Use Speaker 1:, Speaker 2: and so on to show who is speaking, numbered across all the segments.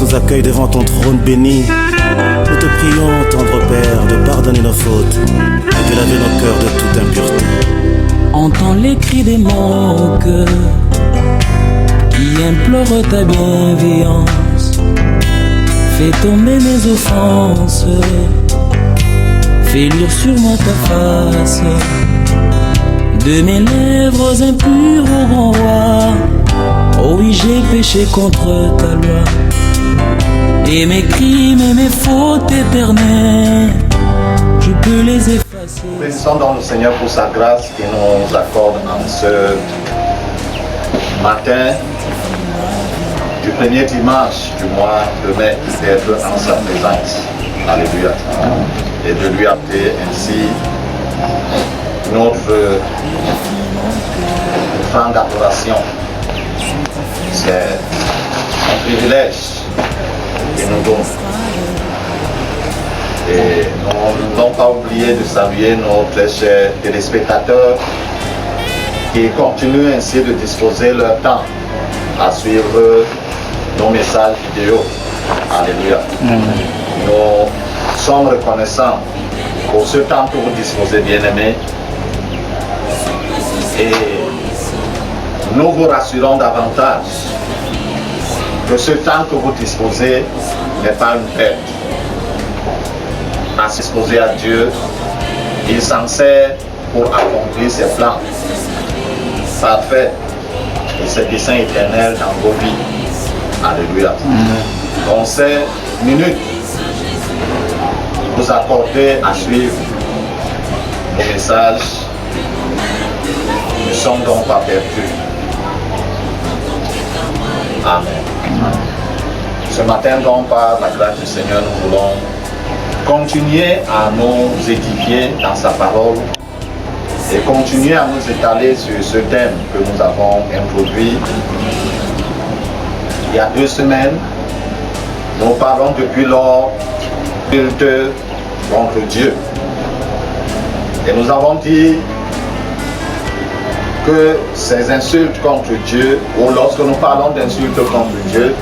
Speaker 1: grâce nous accueille devant ton trône béni. Nous te prions, tendre Père, de pardonner nos fautes et de laver nos cœurs de toute impureté.
Speaker 2: Entends les cris des mon cœur qui implorent ta bienveillance. Fais tomber mes offenses, fais lire sur moi ta face. De mes lèvres impures au grand roi, oh oui, j'ai péché contre ta loi. Et mes crimes et mes fautes éternelles, je peux les effacer.
Speaker 3: Bénissons donc le Seigneur pour sa grâce qu'il nous accorde en ce matin du premier dimanche du mois de mai, d'être en sa présence. Alléluia. Et de lui appeler ainsi notre offrande d'adoration. C'est un privilège qu'il nous donne. Et nous n'avons pas oublié de saluer nos très chers téléspectateurs qui continuent ainsi de disposer leur temps à suivre nos messages vidéo. Alléluia. Nous sommes reconnaissants pour ce temps que vous disposez, bien-aimés. Et nous vous rassurons davantage que ce temps que vous disposez n'est pas une perte. À s'exposer à Dieu, il s'en sert pour accomplir ses plans parfaits et ses desseins éternels dans vos vies. Alléluia. Donc ces minutes vous accorder à suivre nos messages ne sont donc pas perdus. Amen. Ce matin donc, par la grâce du Seigneur, nous voulons continuer à nous édifier dans sa parole et continuer à nous étaler sur ce thème que nous avons introduit il y a 2 semaines. Nous parlons depuis lors d'insultes contre Dieu. Et nous avons dit que ces insultes contre Dieu, ou lorsque nous parlons d'insultes contre Dieu,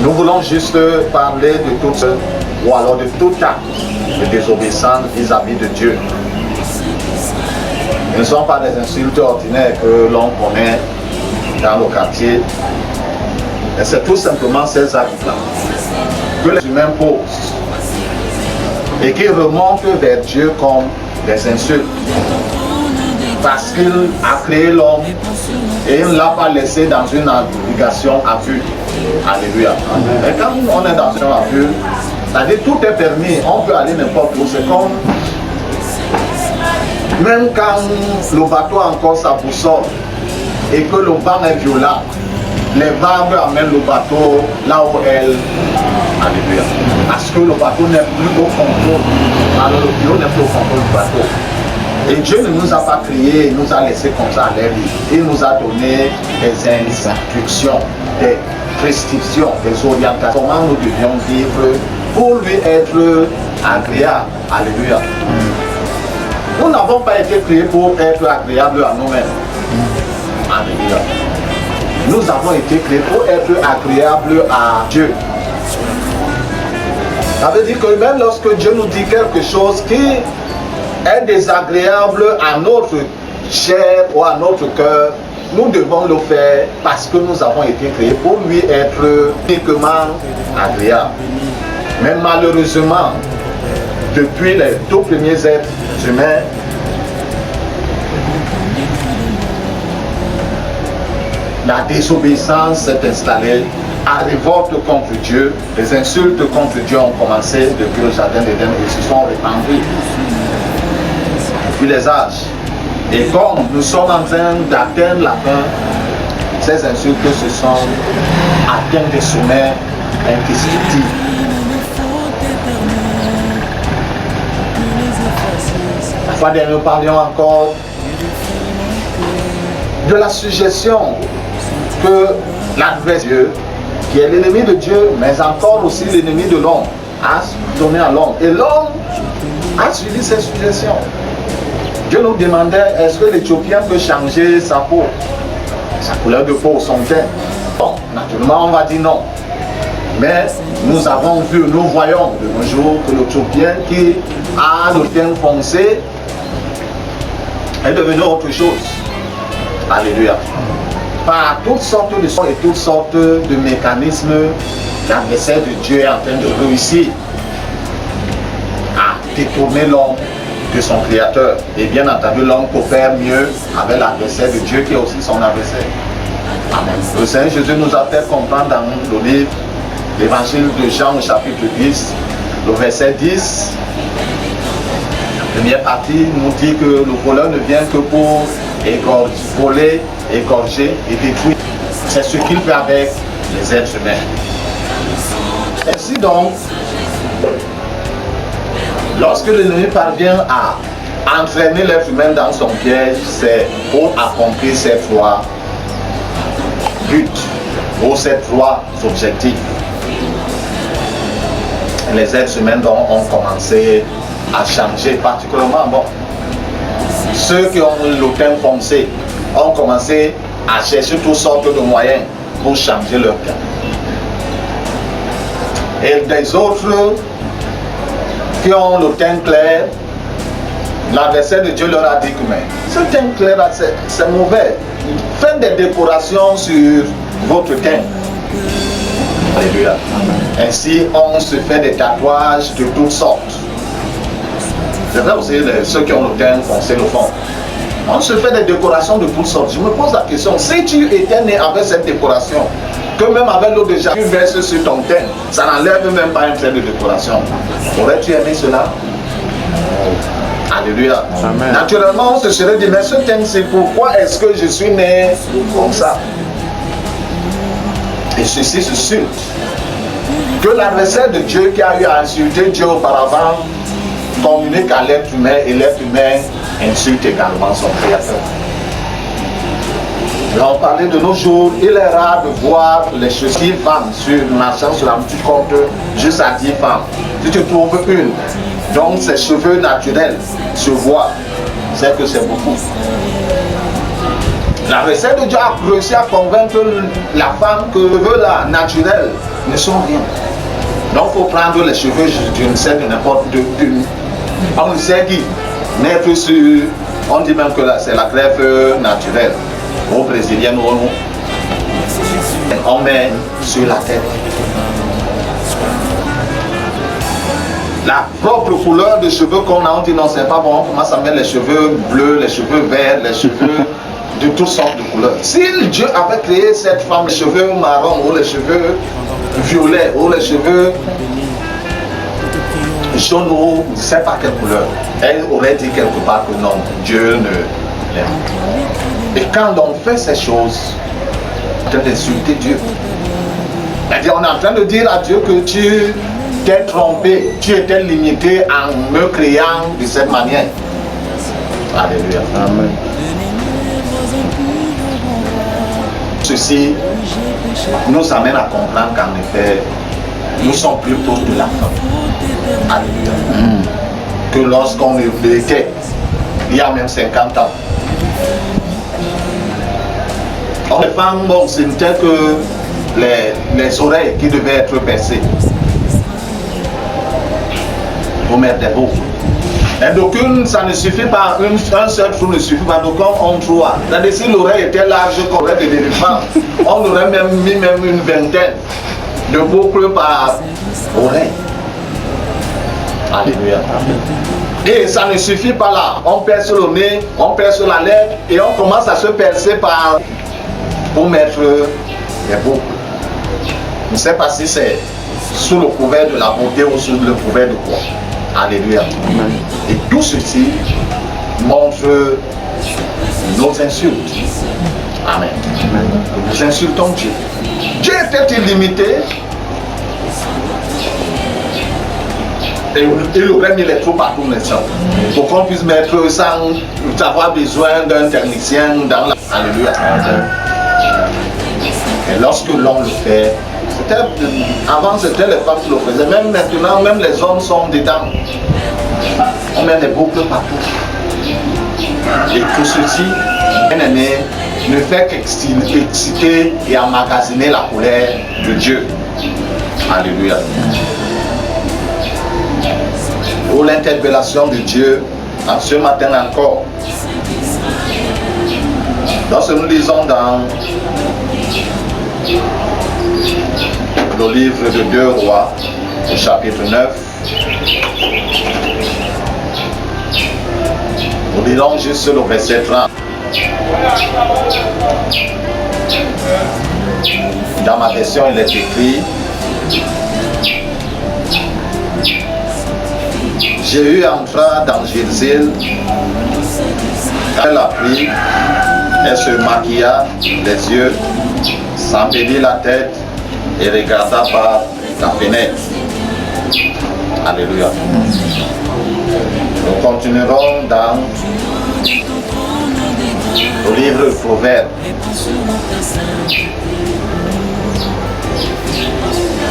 Speaker 3: nous voulons juste parler de tout ce, ou alors de tout acte de désobéissance vis-à-vis de Dieu. Ce ne sont pas des insultes ordinaires que l'on connaît dans le quartier, mais c'est tout simplement ces actes-là que les humains posent et qui remontent vers Dieu comme des insultes. Parce qu'il a créé l'homme et il ne l'a pas laissé dans une obligation à vue. Alléluia. Et quand on est dans une à vue, c'est-à-dire tout est permis, on peut aller n'importe où. C'est comme même quand le bateau a encore sa boussole et que le vent est violent, les vagues amènent le bateau là où elle. Alléluia. Parce que le bateau n'est plus au contrôle. Alors le pilote n'est plus au contrôle du bateau. Et Dieu ne nous a pas créés, il nous a laissés comme ça à l'air libre. Il nous a donné des instructions, des prescriptions, des orientations. Comment nous devions vivre pour lui être agréable. Alléluia. Nous n'avons pas été créés pour être agréables à nous-mêmes. Alléluia. Nous avons été créés pour être agréables à Dieu. Ça veut dire que même lorsque Dieu nous dit quelque chose qui est désagréable à notre chair ou à notre cœur, nous devons le faire parce que nous avons été créés pour lui être uniquement agréable. Mais malheureusement, depuis les tout premiers êtres humains, la désobéissance s'est installée, la révolte contre Dieu, les insultes contre Dieu ont commencé depuis le jardin d'Éden et se sont répandues depuis les âges. Et comme nous sommes en train d'atteindre la fin, ces insultes se sont atteintes des sommets indescriptibles. La fois dernière, nous parlions encore de la suggestion que l'adversaire, qui est l'ennemi de Dieu, mais encore aussi l'ennemi de l'homme, a donné à l'homme. Et l'homme a suivi ces suggestions. Dieu nous demandait, est-ce que l'Éthiopien peut changer sa peau, sa couleur de peau, son teint? Bon, naturellement, on va dire non. Mais nous avons vu, nous voyons de nos jours que l'Éthiopien qui a le teint foncé est devenu autre chose. Alléluia. Par toutes sortes de sons et toutes sortes de mécanismes, l'adversaire de Dieu est en train de réussir à détourner l'homme de son créateur. Et bien entendu, l'homme coopère mieux avec l'adversaire de Dieu qui est aussi son adversaire. Amen. Le Seigneur Jésus nous a fait comprendre dans le livre, l'évangile de Jean, au chapitre 10, le verset 10. La première partie nous dit que le voleur ne vient que pour voler, égorger et détruire. C'est ce qu'il fait avec les êtres humains. Ainsi donc, lorsque l'ennemi parvient à entraîner l'être humain dans son piège, c'est pour accomplir ses trois buts, pour ses trois objectifs. Les êtres humains donc ont commencé à changer, particulièrement ceux qui ont le teint foncé ont commencé à chercher toutes sortes de moyens pour changer leur cas. Et des autres qui ont le teint clair, l'adversaire de Dieu leur a dit que mais ce teint clair là c'est mauvais. Faites des décorations sur votre teint. Alléluia. Ainsi on se fait des tatouages de toutes sortes. C'est vrai aussi, ceux qui ont le teint foncé le font. On se fait des décorations de toutes sortes. Je me pose la question, si tu étais né avec cette décoration, que même avec l'eau de Javel, tu verses sur ton teint, ça n'enlève même pas un trait de décoration. Aurais-tu aimé cela? Alléluia. Amen. Naturellement, on se serait dit, mais ce teint, c'est pourquoi est-ce que je suis né comme ça? Et ceci se suit. Que l'adversaire de Dieu qui a eu à insulter Dieu auparavant communique à l'être humain et l'être humain insulte également son créateur. On parlait de nos jours, il est rare de voir les cheveux 6 femmes marchant sur la route, tu comptes juste à 10 femmes. Si tu trouves une, donc ses cheveux naturels se voient, c'est que c'est beaucoup. La recette de Dieu a réussi à convaincre la femme que les cheveux là, naturels ne sont rien. Donc il faut prendre les cheveux d'une certaine n'importe d'une. On sait qui mettre sur, on dit même que c'est la greffe naturelle. Aux Brésiliens, on met sur la tête. La propre couleur de cheveux qu'on a, on dit non, c'est pas bon, on commence à mettre les cheveux bleus, les cheveux verts, les cheveux de toutes sortes de couleurs. Si Dieu avait créé cette femme, les cheveux marrons, ou les cheveux violets, ou les cheveux jaune ou je ne sais pas quelle couleur, elle aurait dit quelque part que non, Dieu ne l'aime. Et quand on fait ces choses, on est en train d'insulter Dieu. C'est-à-dire, on est en train de dire à Dieu que tu t'es trompé, tu étais limité en me créant de cette manière. Alléluia. Amen. Ceci nous amène à comprendre qu'en effet, nous sommes plus proches de la fin. Alléluia. Que lorsqu'on était, il y a même 50 ans. Les femmes, bon, c'était que les oreilles qui devaient être percées pour mettre des boucles. Et donc ça ne suffit pas, un seul trou ne suffit pas, donc on trois. C'est-à-dire si l'oreille était large comme l'oreille de l'éléphant, on aurait même mis même une vingtaine de boucles par oreille. Alléluia. Et ça ne suffit pas là. On perce le nez, on perce la lèvre et on commence à se percer par pour mettre les boucles. Je ne sais pas si c'est sous le couvert de la beauté ou sous le couvert de quoi. Alléluia. Et tout ceci montre nos insultes. Amen. Nous insultons Dieu. Dieu était illimité. Et il aurait mis les trous partout maintenant. Pour qu'on puisse mettre sans avoir besoin d'un technicien dans la... Alléluia. Et lorsque l'homme le fait, avant c'était les femmes qui le faisaient, même maintenant, même les hommes sont dedans. On met des boucles partout. Et tout ceci, bien-aimé, ne fait qu'exciter et emmagasiner la colère de Dieu. Alléluia. Pour l'interpellation de Dieu, en ce matin encore, lorsque nous lisons dans le livre de 2 Rois, au chapitre 9, nous lisons juste le verset 30. Dans ma version, il est écrit: Jéhu entra dans Jérusalem, elle a pris, elle se maquilla les yeux, s'embellit la tête et regarda par la fenêtre. Alléluia. Nous continuerons dans le livre de Proverbes,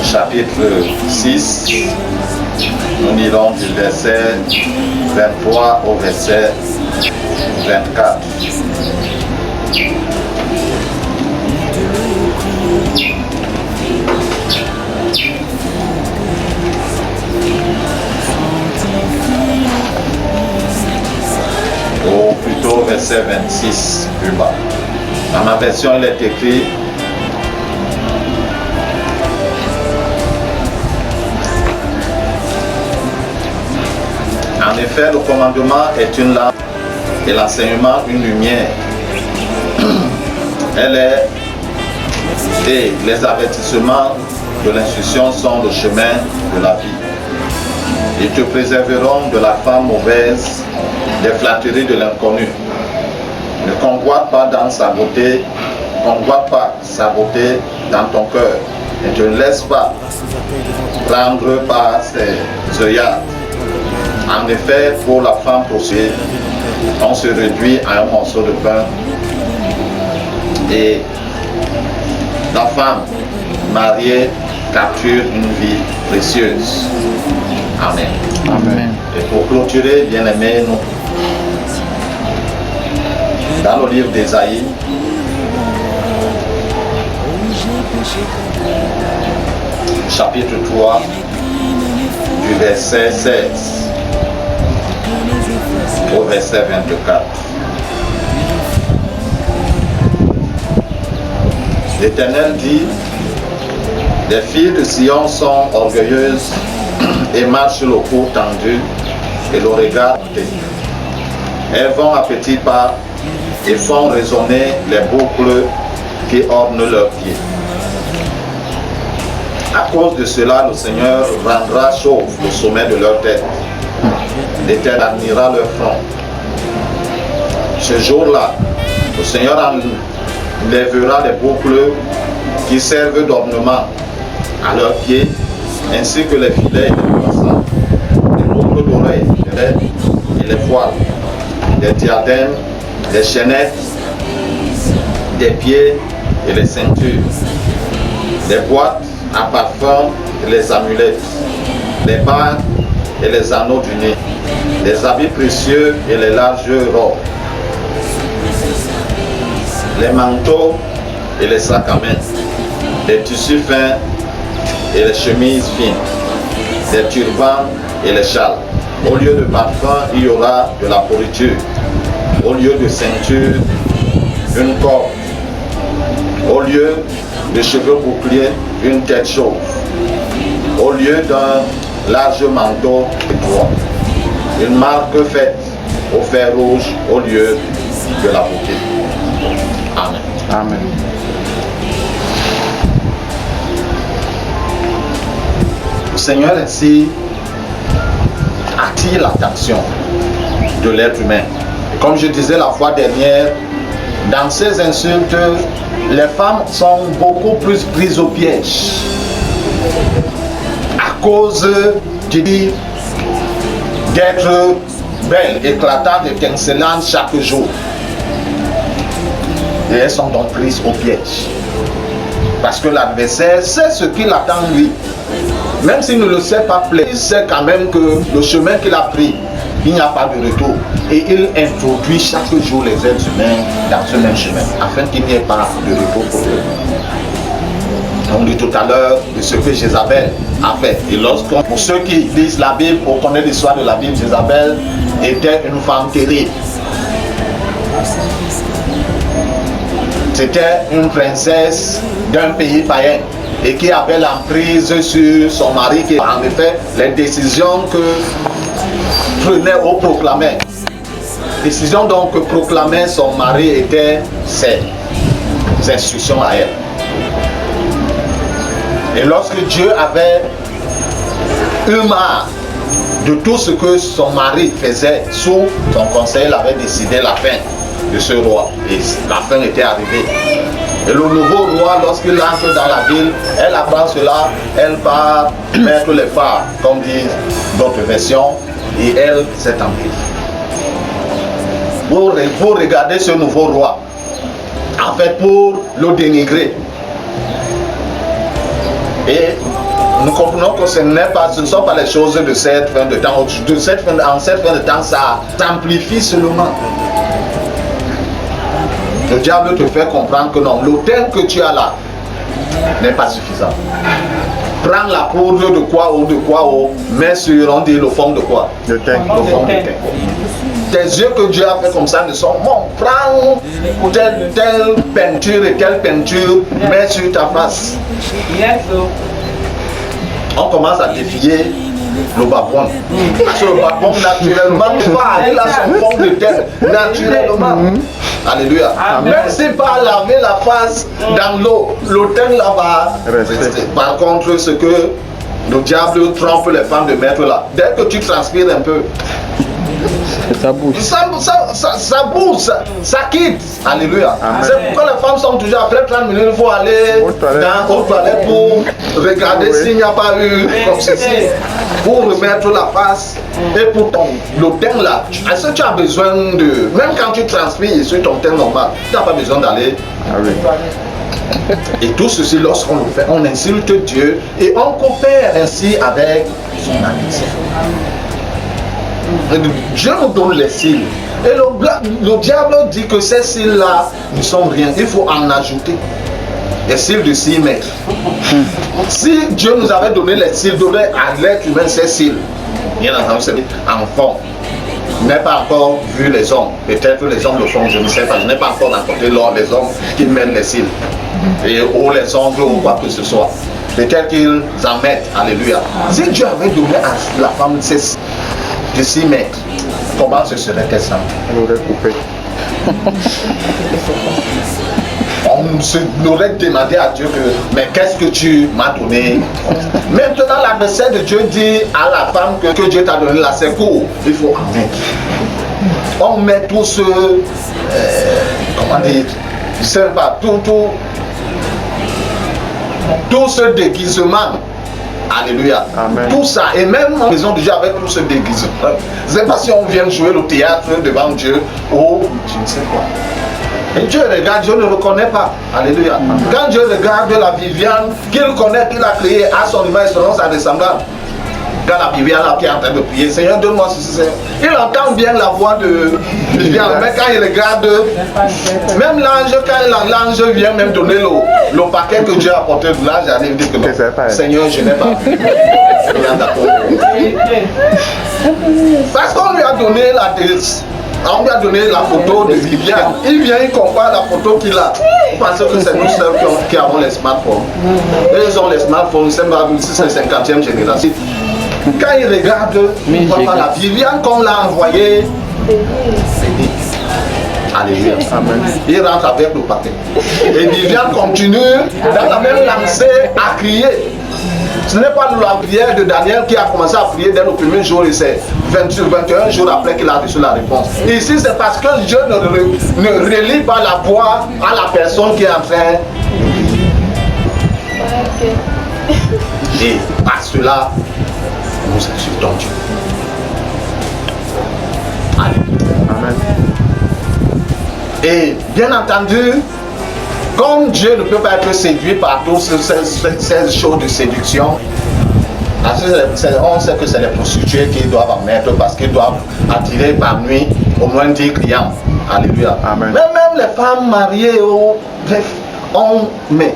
Speaker 3: chapitre 6. Nous lirons du verset 23 au verset 24. Ou plutôt verset 26 plus bas. Dans ma version, il est écrit: En effet, le commandement est une lampe et l'enseignement une lumière. Et les avertissements de l'instruction sont le chemin de la vie. Ils te préserveront de la femme mauvaise, des flatteries de l'inconnu. Ne convoite pas sa beauté dans ton cœur. Ne te laisse pas prendre par ses œillades. En effet, pour la femme possédée, on se réduit à un morceau de pain. Et la femme mariée capture une vie précieuse. Amen.
Speaker 4: Amen.
Speaker 3: Et pour clôturer, bien-aimés, nous, dans le livre d'Ésaïe, chapitre 3, du verset 16 au verset 24. L'Éternel dit: les filles de Sion sont orgueilleuses et marchent le cou tendu et le regard ôté. Elles vont à petits pas et font résonner les boucles qui ornent leurs pieds. À cause de cela, le Seigneur rendra chauve le sommet de leur tête. L'Éternel admirera leur front. Ce jour-là, le Seigneur enlèvera les boucles qui servent d'ornement à leurs pieds, ainsi que les filets et les croissants, les boucles d'oreilles, et les voiles, les diadèmes, les chaînettes, des pieds et les ceintures, les boîtes à parfum et les amulettes, les bagues et les anneaux du nez, les habits précieux et les larges robes, les manteaux et les sacs à main, les tissus fins et les chemises fines, les turbans et les châles. Au lieu de parfum, il y aura de la pourriture. Au lieu de ceinture, une corde. Au lieu de cheveux boucliers, une tête chauve. Au lieu d'un large manteau étroit, une marque faite au fer rouge au lieu de la beauté. Amen.
Speaker 4: Amen.
Speaker 3: Le Seigneur ainsi attire l'attention de l'être humain. Comme je disais la fois dernière, dans ces insultes, les femmes sont beaucoup plus prises au piège à cause d'être belles, éclatantes, étincelantes chaque jour. Et elles sont donc prises au piège. Parce que l'adversaire sait ce qu'il attend de lui. Même s'il ne le sait pas plaire, il sait quand même que le chemin qu'il a pris, il n'y a pas de retour. Et il introduit chaque jour les êtres humains dans ce même chemin, afin qu'il n'y ait pas de retour pour eux. On dit tout à l'heure de ce que Jézabel a fait. Et pour ceux qui lisent la Bible, on connaît l'histoire de la Bible, Jézabel était une femme terrible. C'était une princesse d'un pays païen et qui avait l'emprise sur son mari, qui en effet les décisions que prenait ou proclamait. Décisions donc que proclamait son mari étaient ses instructions à elle. Et lorsque Dieu avait eu marre de tout ce que son mari faisait sous son conseil, il avait décidé la fin de ce roi. Et la fin était arrivée. Et le nouveau roi, lorsqu'il entre dans la ville, elle apprend cela, elle part mettre les phares, comme dit d'autres versions, et elle s'est enfuie. Pour regarder ce nouveau roi, en fait pour le dénigrer. Et nous comprenons que ce ne sont pas les choses de cette fin de temps. En cette fin de temps, ça s'amplifie seulement. Le diable te fait comprendre que non, l'autel que tu as là n'est pas suffisant. Prends la poudre de quoi ou mets sur, on dit le fond de quoi? Le thym. Le fond de thym. Tes yeux que Dieu a fait comme ça ne sont bon. Prends telle peinture et telle peinture, mets sur ta face. On commence à défier le babouin. Parce que le babouin naturellement va aller à son fond de terre. Naturellement. Alléluia. Même si pas laver la face dans l'eau, l'autel là va rester. Par contre, ce que le diable trompe les femmes de mettre là, dès que tu transpires un peu, ça bouge. Ça bouge, ça quitte. Alléluia. C'est pourquoi les femmes sont toujours après 30 minutes, il faut aller dans aux toilettes pour regarder s'il n'y a pas eu comme ceci, pour remettre la face. Et pour ton le teint là, est-ce que tu as besoin de, même quand tu transpires sur ton teint normal, tu n'as pas besoin d'aller. Et tout ceci, lorsqu'on le fait, on insulte Dieu et on coopère ainsi avec son adversaire. Dieu nous donne les cils. Et le diable dit que ces cils-là ne sont rien. Il faut en ajouter. Les cils de 6 mètres. Si Dieu nous avait donné les cils, donné à l'être humain ces cils, bien entendu, c'est enfant. Je n'ai pas encore vu les hommes. Peut-être que les hommes le font, je ne sais pas. Je n'ai pas encore rencontré les hommes qui mettent les cils. Ou les ongles ou quoi que ce soit. Peut-être qu'ils en mettent. Alléluia. Si Dieu avait donné à la femme ces cils de 6 mètres, comment ce serait-elle ça? Elle aurait coupé. On aurait demandé à Dieu que, mais qu'est-ce que tu m'as donné? Maintenant, la verset de Dieu dit à la femme que Dieu t'a donné là, c'est court. Il faut en mettre. On met tout ce, comment dire, je ne sais pas, tout ce déguisement. Alléluia. Amen. Tout ça, et même en maison de Dieu avec tout ce déguisement. Je ne sais pas si on vient jouer le théâtre devant Dieu ou je ne sais quoi. Et Dieu regarde, Dieu ne le reconnaît pas. Alléluia. Quand Dieu regarde la Viviane qu'il connaît, qu'il a créée à son image et selon sa ressemblance. Quand la Viviane qui est en train de prier, Seigneur, donne-moi ceci, Seigneur. Il entend bien la voix de Viviane, mais quand il regarde, même l'ange, quand l'ange vient même donner le paquet que Dieu a apporté de l'ange, il dit que non, Seigneur, je n'ai pas. Parce qu'on lui a donné on lui a donné la photo de Viviane. Il vient, il compare la photo qu'il a. Parce que c'est nous seuls qui avons les smartphones. Ils ont les smartphones, c'est la 50e génération. Quand il regarde, il voit pas la Viviane qu'on l'a envoyée. Alléluia. Amen. Il rentre avec le paquet. Et Viviane continue dans la même lancée à crier. Ce n'est pas la prière de Daniel qui a commencé à prier dès le premier jour et c'est 21 jours après qu'il a reçu la réponse. Ici, c'est parce que Dieu ne relie pas la voix à la personne qui est en train de... Et par cela, nous insultons Dieu. Amen. Et bien entendu, comme Dieu ne peut pas être séduit par toutes ces choses de séduction, on sait que c'est les prostituées qui doivent en mettre parce qu'ils doivent attirer par nuit au moins 10 clients. Alléluia. Amen. Mais même les femmes mariées, on met.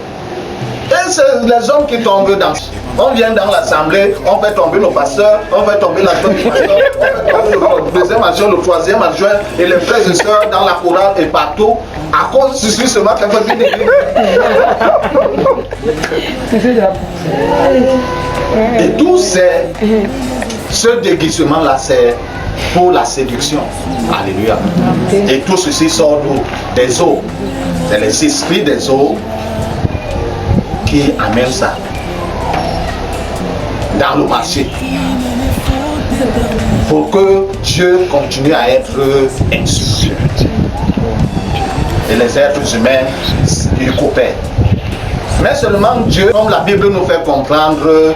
Speaker 3: Et c'est les hommes qui tombent dans. On vient dans l'assemblée, on fait tomber nos pasteurs, on fait tomber l'adjoint du pasteur, on fait tomber le deuxième adjoint, le troisième adjoint, et les frères et sœurs dans la chorale et partout, à cause de seulement qu'un peu de l'église. Et tout ce déguisement-là, c'est pour la séduction. Alléluia. Et tout ceci sort des eaux. C'est les esprits des eaux qui amènent ça dans le marché. Pour que Dieu continue à être insulté. Et les êtres humains, ils coopèrent. Mais seulement Dieu, comme la Bible nous fait comprendre,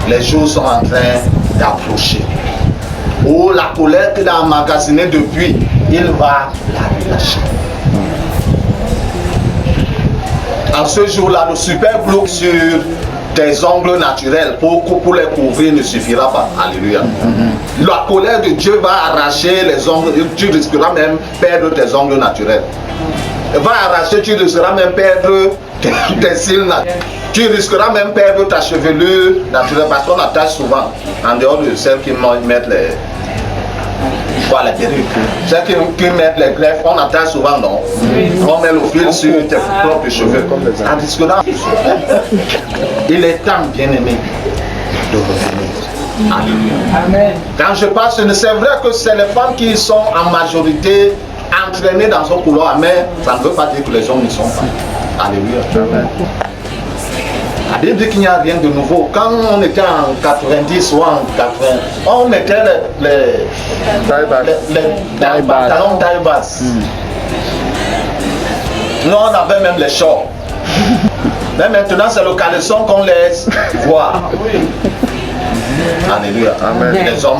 Speaker 3: les jours sont en train d'approcher. Oh, la colère qu'il a emmagasinée depuis, il va la relâcher. En ce jour-là, le super bloc sur tes ongles naturels pour les couvrir ne suffira pas. Alléluia. La colère de Dieu va arracher les ongles. Tu risqueras même perdre tes ongles naturels. Va arracher, tu risqueras même perdre tes cils naturels. Tu risqueras même perdre ta chevelure naturelle parce qu'on attache souvent, en dehors de celles qui mettent les perruques. Celles qui mettent les greffes, on attache souvent, non? On met le fil sur tes propres cheveux. Tandis que là, il est temps, bien-aimé, de revenir. Alléluia. Amen. Quand je parle, c'est vrai que c'est les femmes qui sont en majorité entraînées dans son couloir, mais ça ne veut pas dire que les hommes ne sont pas. Alléluia. Amen. La Bible dit qu'il n'y a rien de nouveau. Quand on était en 90 ou en 80, on mettait les pantalons taille basse. Nous, on avait même les shorts. Mais maintenant, c'est le caleçon qu'on laisse voir. Alléluia. Amen. Les hommes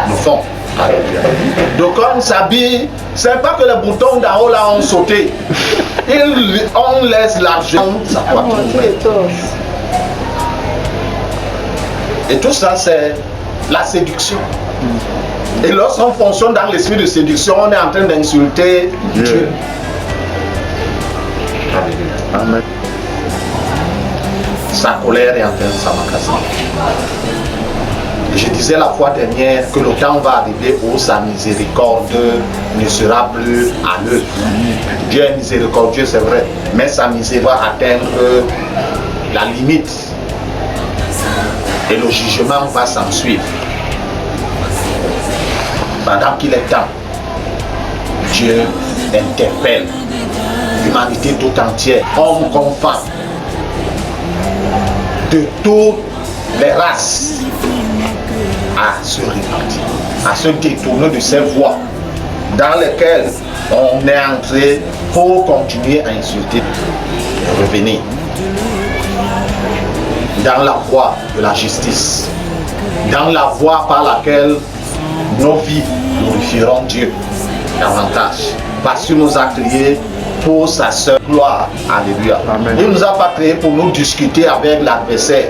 Speaker 3: le font. Alléluia. Donc, on s'habille, c'est pas que les boutons d'en haut là ont sauté. On laisse l'argent, ça et tout ça, c'est la séduction. Et lorsqu'on fonctionne dans l'esprit de séduction, on est en train d'insulter Dieu. Amen. Sa colère est en train de s'emmagasiner. Je disais la fois dernière que le temps va arriver où sa miséricorde ne sera plus à l'œuvre. Dieu est miséricordieux, c'est vrai, mais sa miséricorde va atteindre la limite. Et le jugement va s'en suivre. Pendant qu'il est temps, Dieu interpelle l'humanité tout entière, hommes comme femmes, de toutes les races, à se repentir, à se détourner de ces voies dans lesquelles on est entré pour continuer à insulter et revenir dans la voie de la justice, dans la voie par laquelle nos vies glorifieront Dieu davantage, parce qu'il nous a créés pour sa seule gloire. Alléluia. Amen. Il ne nous a pas créés pour nous discuter avec l'adversaire.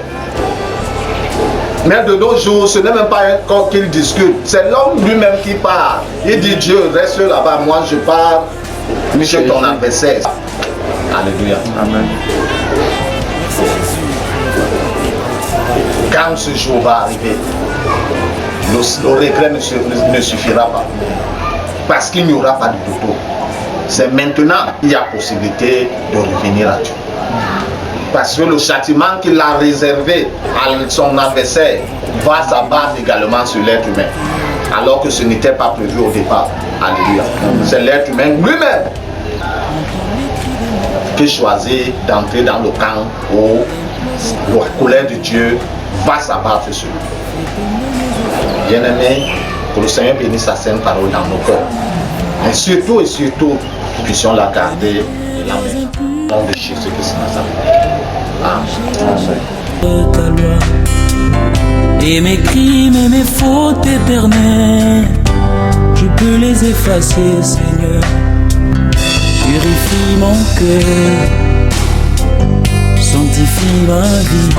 Speaker 3: Mais de nos jours, ce n'est même pas un corps qu'il discute, c'est l'homme lui-même qui parle. Il dit Dieu, reste là-bas, moi je pars chez ton adversaire. Alléluia. Amen. Quand ce jour va arriver, le regret ne suffira pas. Parce qu'il n'y aura pas de retour. C'est maintenant qu'il y a possibilité de revenir à Dieu. Parce que le châtiment qu'il a réservé à son adversaire va s'abattre également sur l'être humain. Alors que ce n'était pas prévu au départ. Alléluia. C'est l'être humain lui-même qui choisit d'entrer dans le camp où la colère de Dieu va s'abattre sur lui. Bien-aimés, que le Seigneur bénisse sa sainte parole dans nos cœurs. Mais surtout et surtout, puissions la garder et la mettre au nom de Jésus-Christ Nazareth. Amen.
Speaker 2: Ta loi et mes crimes et mes fautes éternelles, je peux les effacer, Seigneur. Purifie mon cœur, sanctifie ma vie.